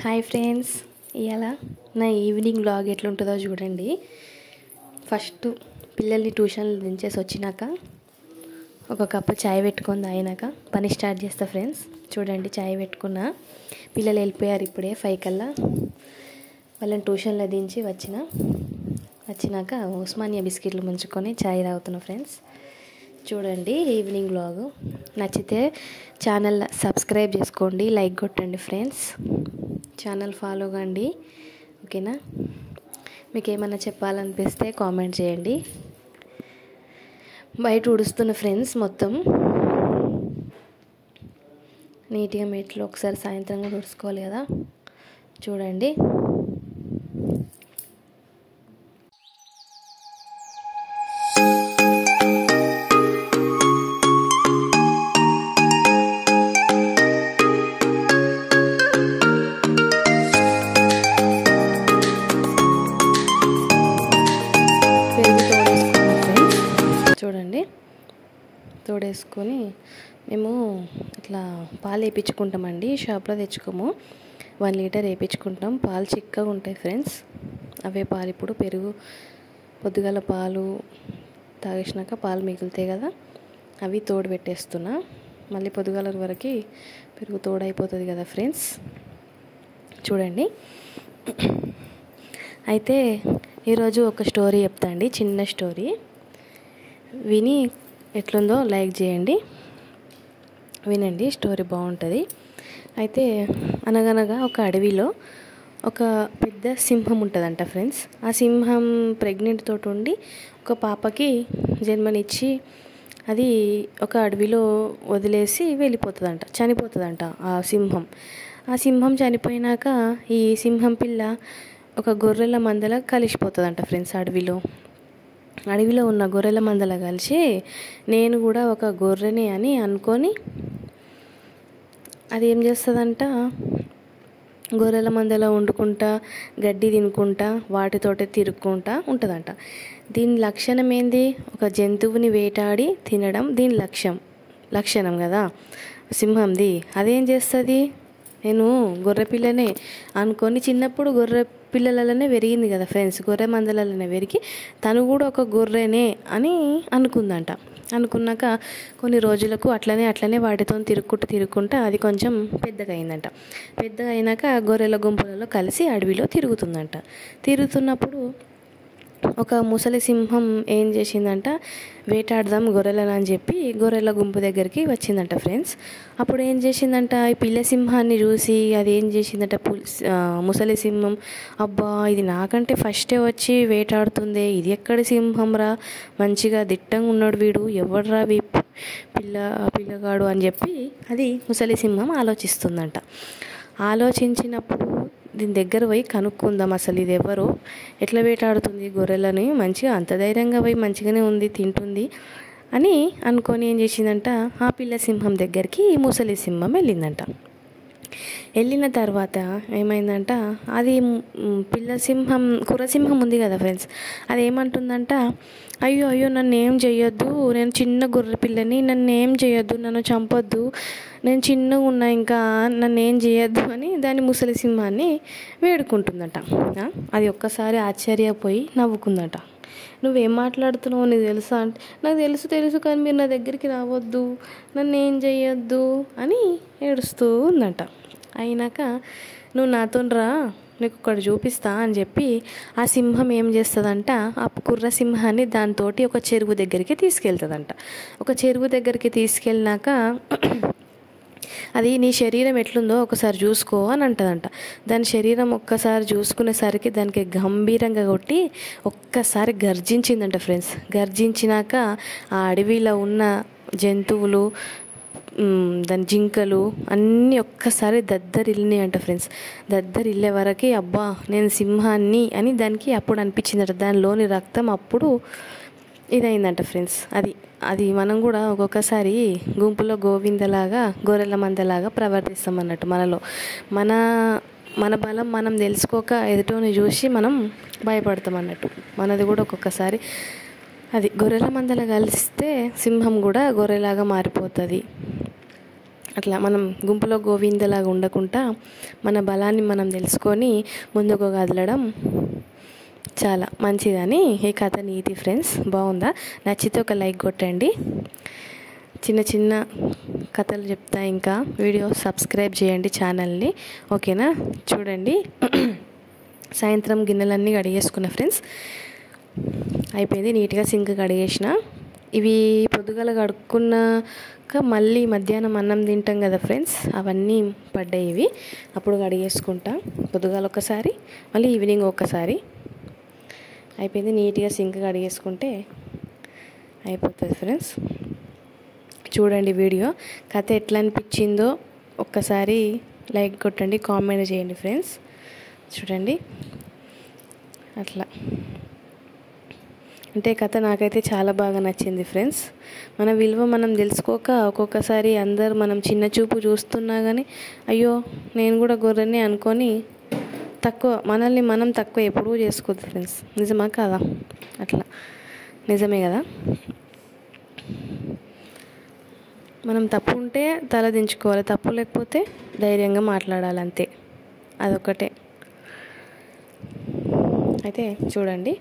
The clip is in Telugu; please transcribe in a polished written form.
హాయ్ ఫ్రెండ్స్, ఇవాళ నా ఈవినింగ్ వ్లాగ్ ఎట్లుంటుందో చూడండి. ఫస్ట్ పిల్లల్ని ట్యూషన్లు దించేసి వచ్చినాక ఒక కప్పు చాయ్ పెట్టుకొని తాగినాక పని స్టార్ట్ చేస్తా ఫ్రెండ్స్. చూడండి, చాయ్ పెట్టుకున్నా. పిల్లలు వెళ్ళిపోయారు ఇప్పుడే 5 కల్లా. వాళ్ళని ట్యూషన్లో దించి వచ్చినాక ఉస్మానియా బిస్కెట్లు ముంచుకొని చాయ్ తాగుతున్నా ఫ్రెండ్స్. చూడండి ఈవినింగ్ వ్లాగ్. నచ్చితే ఛానల్ సబ్స్క్రైబ్ చేసుకోండి, లైక్ కొట్టండి ఫ్రెండ్స్. ఛానల్ ఫాలో కండి, ఓకేనా? మీకు ఏమైనా చెప్పాలనిపిస్తే కామెంట్ చేయండి. బయట ఉడుస్తున్న ఫ్రెండ్స్, మొత్తం నీట్గా మెట్లు ఒకసారి సాయంత్రంగా తుడుచుకోవాలి కదా. చూడండి, చూడండి తోడేసుకొని మేము ఇట్లా పాలు వేయించుకుంటామండి. షాప్లో తెచ్చుకోము, 1 లీటర్ వేయించుకుంటాం. పాలు చిక్కగా ఉంటాయి ఫ్రెండ్స్. అవే పాలు ఇప్పుడు పెరుగు పొద్దుగాల పాలు తాగేసినాక పాలు మిగులుతాయి కదా, అవి తోడు పెట్టేస్తున్నా. మళ్ళీ పొద్దుగాల వరకు పెరుగు తోడైపోతుంది కదా ఫ్రెండ్స్. చూడండి, అయితే ఈరోజు ఒక స్టోరీ చెప్తా అండి, చిన్న స్టోరీ. విని ఎట్లుందో లైక్ చేయండి, వినండి, స్టోరీ బాగుంటుంది. అయితే అనగనగా ఒక అడవిలో ఒక పెద్ద సింహం ఉంటుందంట ఫ్రెండ్స్. ఆ సింహం ప్రెగ్నెంట్ తోటి ఉండి ఒక పాపకి జన్మనిచ్చి అది ఒక అడవిలో వదిలేసి వెళ్ళిపోతుందంట, చనిపోతుందంట ఆ సింహం. ఆ సింహం చనిపోయినాక ఈ సింహం పిల్ల ఒక గొర్రెల మందల కలిసిపోతుందంట ఫ్రెండ్స్. అడవిలో ఉన్న గొర్రెల మందల కలిసి నేను కూడా ఒక గొర్రెని అని అనుకొని అది ఏం చేస్తుందంట, గొర్రెల మందలో వండుకుంటా గడ్డి తినుకుంటా వాటితోటే తిరుక్కుంటా ఉంటుందంట. దీని లక్షణం ఏంది? ఒక జంతువుని వేటాడి తినడం దీని లక్షణం కదా సింహంది. అదేం చేస్తుంది, నేను గొర్రె పిల్లనే అనుకొని చిన్నప్పుడు గొర్రె పిల్లలనే పెరిగింది కదా ఫ్రెండ్స్, గొర్రె మందలనే పెరిగి తను కూడా ఒక గొర్రెనే అని అనుకుందంట. అనుకున్నాక కొన్ని రోజులకు అట్లనే వాటితో తిరుక్కుంటా అది కొంచెం పెద్దగా అయిందంట. పెద్దగా అయినాక గొర్రెల గుంపులలో కలిసి అడవిలో తిరుగుతున్నప్పుడు ఒక ముసలి సింహం ఏం చేసిందంట, వేటాడదాం గొర్రెలను అని చెప్పి గొర్రెల గుంపు దగ్గరికి వచ్చిందంట ఫ్రెండ్స్. అప్పుడు ఏం చేసిందంట, ఈ పిల్ల సింహాన్ని చూసి అది ఏం చేసిందంట, ముసలి సింహం, అబ్బా ఇది నాకంటే ఫస్టే వచ్చి వేటాడుతుంది, ఇది ఎక్కడి సింహం రా, మంచిగా దిట్టంగా ఉన్నాడు వీడు, ఎవడ్రా పిల్లగాడు అని చెప్పి అది ముసలి సింహం ఆలోచిస్తుందంట. ఆలోచించినప్పుడు దీని దగ్గర పోయి కనుక్కుందాం, అసలు ఇది ఎవరో, ఎట్లా వేటాడుతుంది గొర్రెలని, మంచిగా అంత ధైర్యంగా పోయి మంచిగానే ఉంది, తింటుంది అని అనుకొని ఏం చేసిందంట, ఆ పిల్ల సింహం దగ్గరికి ఈ ముసలి సింహం వెళ్ళిందంట. వెళ్ళిన తర్వాత ఏమైందంట, అది కుర్రసింహం ఉంది కదా ఫ్రెండ్స్, అది ఏమంటుందంట, అయ్యో నన్ను ఏం చెయ్యొద్దు, నేను చిన్న గొర్రె పిల్లని, నన్ను ఏం చేయొద్దు, నన్ను చంపొద్దు, నేను చిన్నగా ఉన్నా, ఇంకా నన్ను ఏం చేయొద్దు అని దాని ముసలి సింహాన్ని వేడుకుంటుందట. అది ఒక్కసారి ఆశ్చర్యపోయి నవ్వుకుందట. నువ్వేం మాట్లాడుతున్నావు, నీకు తెలుసా అంటే, నాకు తెలుసు కానీ మీరు నా దగ్గరికి రావద్దు, నన్ను ఏం చెయ్యొద్దు అని ఏడుస్తూ ఉందంట. అయినాక నువ్వు నాతో రా, నీకు ఒకటి చూపిస్తా అని చెప్పి ఆ సింహం ఏం చేస్తుందంట, ఆ కుర్ర సింహాన్ని దాంతోటి ఒక చెరువు దగ్గరికి తీసుకెళ్తుందంట. ఒక చెరువు దగ్గరికి తీసుకెళ్ళినాక అది నీ శరీరం ఎట్లుందో ఒకసారి చూసుకో అని అంటుందంట. దాని శరీరం ఒక్కసారి చూసుకునేసరికి దానికి గంభీరంగా కొట్టి ఒక్కసారి గర్జించిందంట ఫ్రెండ్స్. గర్జించినాక ఆ అడవిలో ఉన్న జంతువులు, దాని జింకలు అన్నీ ఒక్కసారి దద్దరిల్లినాయి అంట ఫ్రెండ్స్. దద్దరిల్లే వరకు అబ్బా నేను సింహాన్ని అని దానికి అప్పుడు అనిపించిందట. దానిలోని రక్తం అప్పుడు ఇదైందంట ఫ్రెండ్స్. అది మనం కూడా ఒక్కొక్కసారి గుంపులో గోవిందలాగా గొర్రెల మందలాగా ప్రవర్తిస్తాం అన్నట్టు. మన బలం మనం తెలుసుకోక ఎదుటోని చూసి మనం భయపడతాం అన్నట్టు. మనది కూడా ఒక్కొక్కసారి అది గొర్రెల మందల కలిస్తే సింహం కూడా గొర్రెలాగా మారిపోతుంది అట్లా మనం గుంపులో గోవిందలాగా ఉండకుండా మన బలాన్ని మనం తెలుసుకొని ముందుకు కదలడం చాలా మంచిదని ఈ కథ నీతి ఫ్రెండ్స్. బాగుందా? నచ్చితే ఒక లైక్ కొట్టండి. చిన్న చిన్న కథలు చెప్తా, ఇంకా వీడియో సబ్స్క్రైబ్ చేయండి ఛానల్ని, ఓకేనా? చూడండి, సాయంత్రం గిన్నెలన్నీ కడిగేసుకున్నా ఫ్రెండ్స్. అయిపోయింది, నీట్గా సింక్ కడిగేసిన. ఇవి పొద్దుగాల కడుక్కున్నాక మళ్ళీ మధ్యాహ్నం అన్నం తింటాం కదా ఫ్రెండ్స్, అవన్నీ పడ్డాయి. ఇవి అప్పుడు కడిగేసుకుంటా, పొద్దుగాల ఒకసారి, మళ్ళీ ఈవినింగ్ ఒకసారి. అయిపోయింది, నీట్గా సింక్ కడిగేసుకుంటే అయిపోతుంది ఫ్రెండ్స్. చూడండి వీడియో, కథ ఎట్లా అనిపించిందో ఒక్కసారి లైక్ కొట్టండి, కామెంట్ చేయండి ఫ్రెండ్స్. చూడండి, అట్లా అంటే కథ నాకైతే చాలా బాగా నచ్చింది ఫ్రెండ్స్. మన విలువ మనం తెలుసుకోక ఒక్కొక్కసారి అందరు మనం చిన్న చూపు చూస్తున్నా కానీ అయ్యో నేను కూడా గొర్రెని అనుకొని తక్కువ, మనల్ని మనం తక్కువ ఎప్పుడూ చేసుకోవద్దు ఫ్రెండ్స్. నిజమా కాదా? అట్లా నిజమే కదా. మనం తప్పు ఉంటే తల దించుకోవాలి, తప్పు లేకపోతే ధైర్యంగా మాట్లాడాలి, అంతే. అదొక్కటే. అయితే చూడండి.